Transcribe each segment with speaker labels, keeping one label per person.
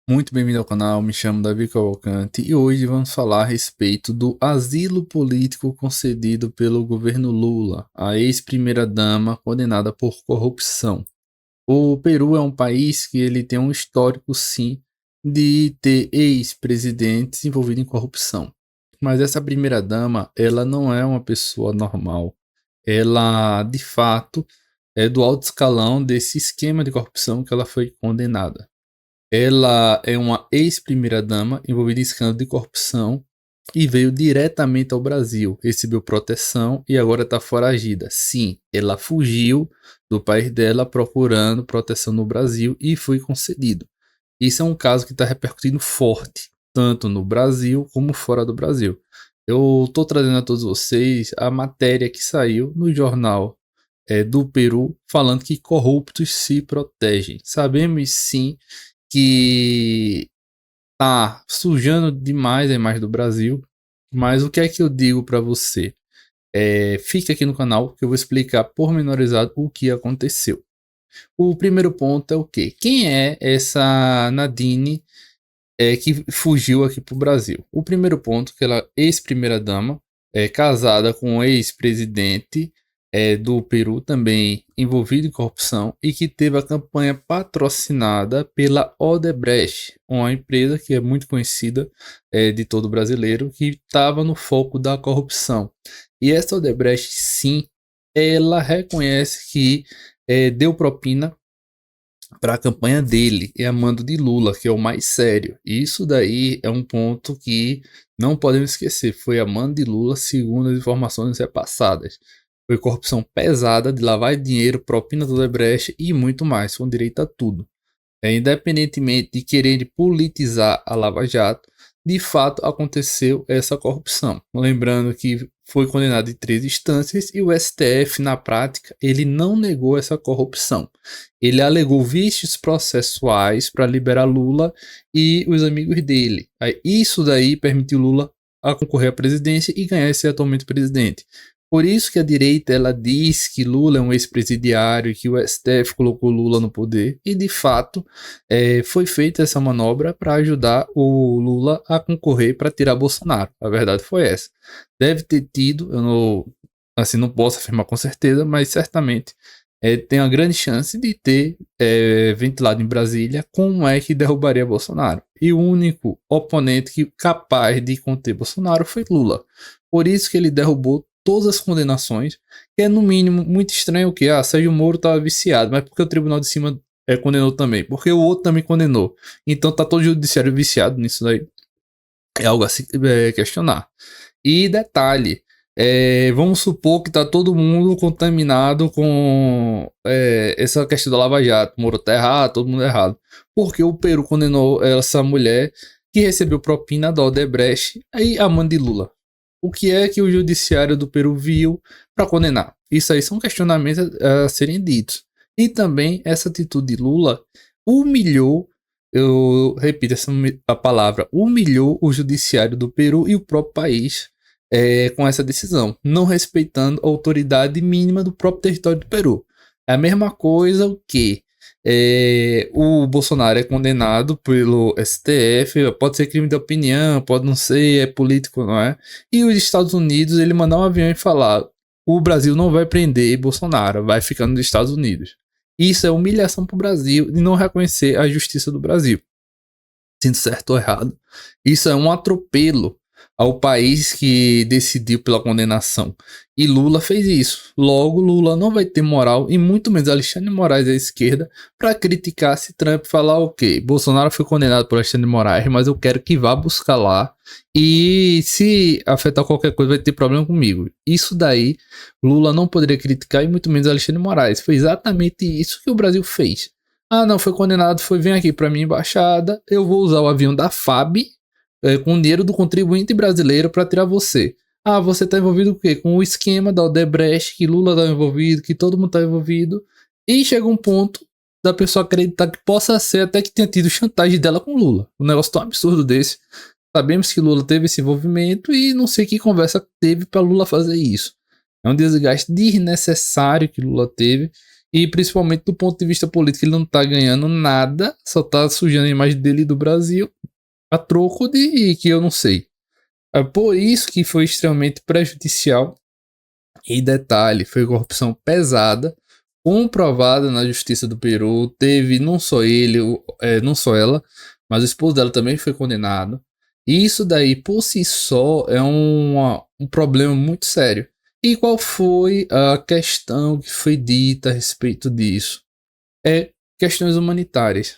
Speaker 1: Muito bem-vindo ao canal, me chamo Davi Cavalcante e hoje vamos falar a respeito do asilo político concedido pelo governo Lula, a ex-primeira-dama condenada por corrupção. O Peru é um país que ele tem um histórico, sim, de ter ex-presidentes envolvidos em corrupção. Mas essa primeira-dama, ela não é uma pessoa normal. Ela, de fato, é do alto escalão desse esquema de corrupção que ela foi condenada. Ela é uma ex-primeira-dama envolvida em escândalo de corrupção e veio diretamente ao Brasil, recebeu proteção e agora está foragida. Sim, ela fugiu do país dela procurando proteção no Brasil e foi concedido. Isso é um caso que está repercutindo forte, tanto no Brasil como fora do Brasil. Eu estou trazendo a todos vocês a matéria que saiu no jornal do Peru falando que corruptos se protegem. Sabemos sim que tá sujando demais a imagem do Brasil, mas o que é que eu digo para você? Fica aqui no canal que eu vou explicar pormenorizado o que aconteceu. O primeiro ponto é o quê? Quem é essa Nadine que fugiu aqui para o Brasil? O primeiro ponto, que ela é ex-primeira-dama, casada com um ex-presidente do Peru, também envolvido em corrupção, e que teve a campanha patrocinada pela Odebrecht, uma empresa que é muito conhecida de todo brasileiro, que estava no foco da corrupção. E essa Odebrecht, sim, ela reconhece que deu propina para a campanha dele e a mando de Lula, que é o mais sério. Isso daí é um ponto que não podemos esquecer. Foi a mando de Lula, segundo as informações repassadas. Foi corrupção pesada de lavar dinheiro, propina do Odebrecht e muito mais, com direito a tudo. Independentemente de querer politizar a Lava Jato, de fato aconteceu essa corrupção. Lembrando que foi condenado em 3 instâncias e o STF, na prática, ele não negou essa corrupção. Ele alegou vícios processuais para liberar Lula e os amigos dele. Isso daí permitiu Lula a concorrer à presidência e ganhar esse atualmente presidente. Por isso que a direita ela diz que Lula é um ex-presidiário, que o STF colocou Lula no poder, e de fato foi feita essa manobra para ajudar o Lula a concorrer para tirar Bolsonaro. A verdade foi essa. Deve ter tido, eu não posso afirmar com certeza, mas certamente tem uma grande chance de ter ventilado em Brasília como é que derrubaria Bolsonaro. E o único oponente capaz de conter Bolsonaro foi Lula. Por isso que ele derrubou todas as condenações, que é no mínimo muito estranho o que? Sérgio Moro estava viciado, mas por que o tribunal de cima condenou também? Porque o outro também condenou. Então tá todo o judiciário viciado nisso daí. É algo a se questionar. E detalhe, vamos supor que tá todo mundo contaminado com essa questão da Lava Jato. Moro tá errado, todo mundo errado. Porque o Peru condenou essa mulher que recebeu propina da Odebrecht e a mãe de Lula. O que é que o judiciário do Peru viu para condenar? Isso aí são questionamentos a serem ditos. E também essa atitude de Lula humilhou, eu repito a palavra, humilhou o judiciário do Peru e o próprio país com essa decisão, não respeitando a autoridade mínima do próprio território do Peru. É a mesma coisa o que o Bolsonaro é condenado pelo STF, pode ser crime de opinião, pode não ser, é político, não é? E os Estados Unidos, ele mandar um avião e falar: o Brasil não vai prender Bolsonaro, vai ficar nos Estados Unidos. Isso é humilhação para o Brasil e não reconhecer a justiça do Brasil, sendo certo ou errado. Isso é um atropelo ao país que decidiu pela condenação. E Lula fez isso. Logo, Lula não vai ter moral, e muito menos Alexandre de Moraes da esquerda, para criticar se Trump falar o quê? Bolsonaro foi condenado por Alexandre de Moraes, mas eu quero que vá buscar lá. E se afetar qualquer coisa, vai ter problema comigo. Isso daí, Lula não poderia criticar, e muito menos Alexandre de Moraes. Foi exatamente isso que o Brasil fez. Não, foi condenado, vem aqui para minha embaixada, eu vou usar o avião da FAB, com dinheiro do contribuinte brasileiro para tirar você. Você tá envolvido com o quê? Com o esquema da Odebrecht, que Lula tá envolvido, que todo mundo tá envolvido. E chega um ponto da pessoa acreditar que possa ser até que tenha tido chantagem dela com Lula. Um negócio tão absurdo desse. Sabemos que Lula teve esse envolvimento e não sei que conversa teve para Lula fazer isso. É um desgaste desnecessário que Lula teve E principalmente do ponto de vista político, ele não tá ganhando nada, só tá sujando a imagem dele e do Brasil a troco de que eu não sei. É por isso que foi extremamente prejudicial. E detalhe, foi corrupção pesada, comprovada na justiça do Peru. Teve não só ele, não só ela, mas o esposo dela também foi condenado. E isso daí, por si só, é um problema muito sério. E qual foi a questão que foi dita a respeito disso? É questões humanitárias.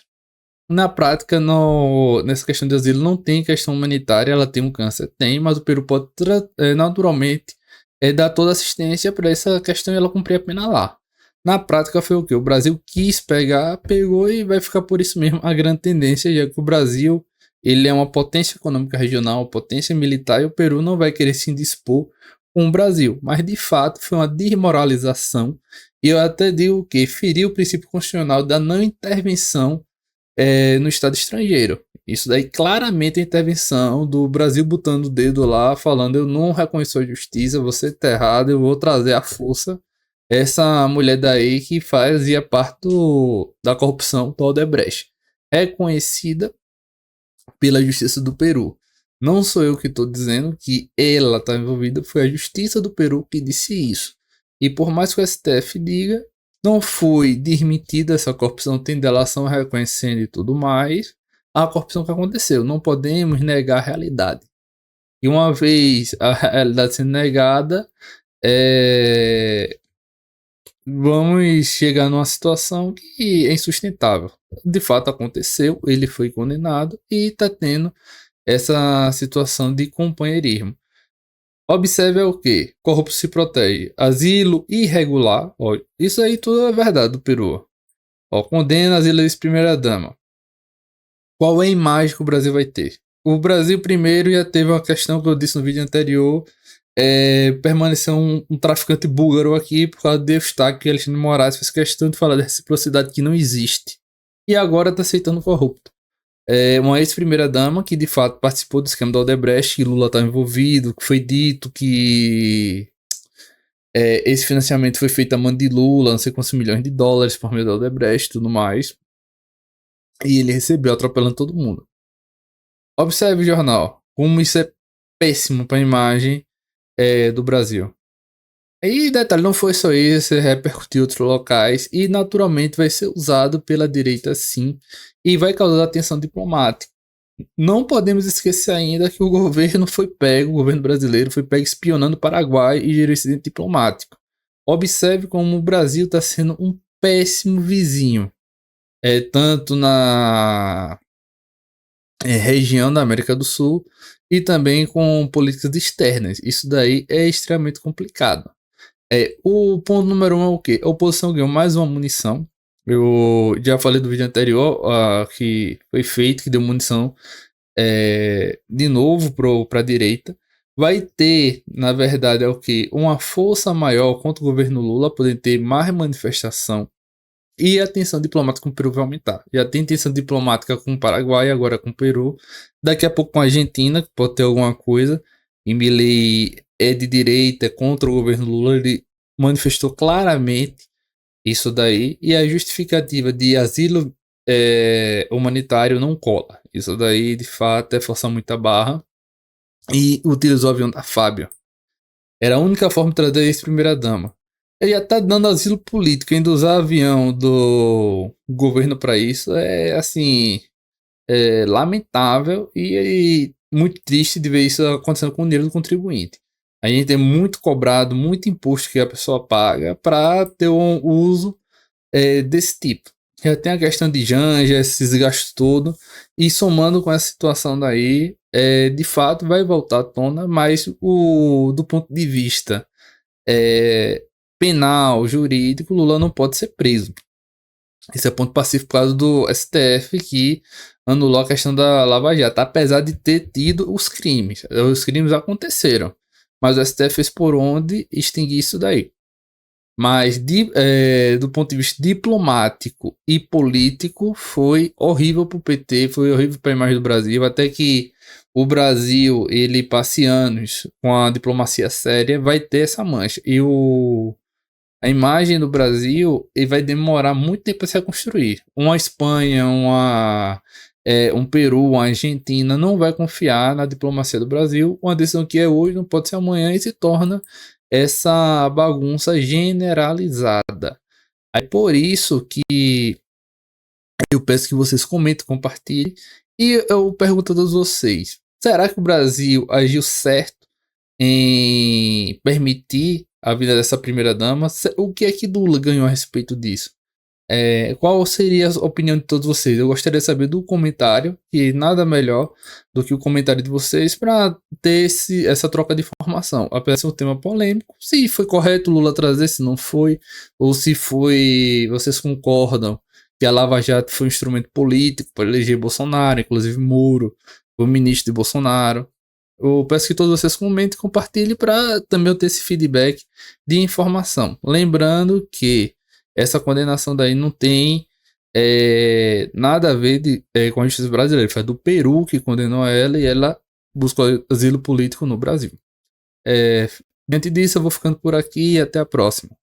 Speaker 1: Na prática, nessa questão de asilo, não tem questão humanitária, ela tem um câncer, tem, mas o Peru pode naturalmente dar toda assistência para essa questão e ela cumprir a pena lá. Na prática foi o que? O Brasil quis pegar, pegou e vai ficar por isso mesmo a grande tendência, já que o Brasil ele é uma potência econômica regional, uma potência militar, e o Peru não vai querer se indispor com o Brasil. Mas de fato foi uma desmoralização, e eu até digo que feriu o princípio constitucional da não intervenção no Estado estrangeiro. Isso daí claramente é intervenção do Brasil botando o dedo lá, falando: eu não reconheço a justiça, você está errado, eu vou trazer à força essa mulher daí que fazia parte da corrupção do Odebrecht. É conhecida pela justiça do Peru. Não sou eu que estou dizendo que ela está envolvida, foi a justiça do Peru que disse isso. E por mais que o STF diga, não foi desmentida essa corrupção, tem delação reconhecendo e tudo mais, a corrupção que aconteceu. Não podemos negar a realidade. E uma vez a realidade sendo negada, vamos chegar numa situação que é insustentável. De fato aconteceu, ele foi condenado e está tendo essa situação de companheirismo. Observe o que? Corrupto se protege. Asilo irregular. Ó, isso aí tudo é verdade do Peru. Ó, condena asilo de primeira dama. Qual é a imagem que o Brasil vai ter? O Brasil primeiro já teve uma questão que eu disse no vídeo anterior. Permaneceu um traficante búlgaro aqui por causa do Eustáquio, que Alexandre de Moraes fez questão de falar da reciprocidade que não existe. E agora está aceitando o corrupto. Uma ex-primeira-dama que de fato participou do esquema do Odebrecht, que Lula estava envolvido, que foi dito que esse financiamento foi feito a mão de Lula, não sei quantos milhões de dólares por meio do Odebrecht e tudo mais. E ele recebeu, atropelando todo mundo. Observe o jornal, como isso é péssimo para a imagem do Brasil. E detalhe, não foi só isso, repercutiu em outros locais e naturalmente vai ser usado pela direita sim e vai causar atenção diplomática. Não podemos esquecer ainda que o governo o governo brasileiro foi pego espionando o Paraguai e gerou incidente diplomático. Observe como o Brasil está sendo um péssimo vizinho, tanto na região da América do Sul e também com políticas externas. Isso daí é extremamente complicado. O ponto número 1 é o quê? A oposição ganhou mais uma munição. Eu já falei do vídeo anterior que foi feito, que deu munição de novo para a direita. Vai ter, na verdade, é o que? Uma força maior contra o governo Lula, poder ter mais manifestação. E a tensão diplomática com o Peru vai aumentar. Já tem tensão diplomática com o Paraguai, agora com o Peru. Daqui a pouco com a Argentina, que pode ter alguma coisa. E Milei é de direita, é contra o governo Lula. Ele manifestou claramente isso daí. E a justificativa de asilo humanitário não cola. Isso daí, de fato, é forçar muita barra. E utilizou o avião da Fábio. Era a única forma de trazer a ex-primeira-dama. Ele já tá dando asilo político, ainda usar avião do governo para isso é assim, lamentável e muito triste de ver isso acontecendo com o dinheiro do contribuinte. A gente é muito cobrado, muito imposto que a pessoa paga para ter um uso desse tipo. Já tem a questão de Janja, esses gastos todos, e somando com essa situação daí, de fato vai voltar à tona, mas do ponto de vista penal, jurídico, Lula não pode ser preso. Esse é ponto pacífico por causa do STF que anulou a questão da Lava Jato, apesar de ter tido os crimes. Os crimes aconteceram, mas o STF fez por onde extinguir isso daí. Mas do ponto de vista diplomático e político, foi horrível para o PT, foi horrível para a imagem do Brasil, até que o Brasil, ele passe anos com a diplomacia séria, vai ter essa mancha. E A imagem do Brasil ele vai demorar muito tempo para se reconstruir. Uma Espanha, um Peru, uma Argentina não vai confiar na diplomacia do Brasil. Uma decisão que é hoje não pode ser amanhã e se torna essa bagunça generalizada. É por isso que eu peço que vocês comentem, compartilhem. E eu pergunto a todos vocês: será que o Brasil agiu certo em permitir a vida dessa primeira-dama? O que é que Lula ganhou a respeito disso? Qual seria a opinião de todos vocês? Eu gostaria de saber do comentário, e nada melhor do que o comentário de vocês para ter essa troca de informação. Apesar de ser um tema polêmico, se foi correto Lula trazer, se não foi, ou se foi, vocês concordam que a Lava Jato foi um instrumento político para eleger Bolsonaro, inclusive Moro, o ministro de Bolsonaro. Eu peço que todos vocês comentem e compartilhem para também eu ter esse feedback de informação. Lembrando que essa condenação daí não tem nada a ver com a justiça brasileira. Foi do Peru que condenou ela e ela buscou asilo político no Brasil. Diante disso, eu vou ficando por aqui e até a próxima.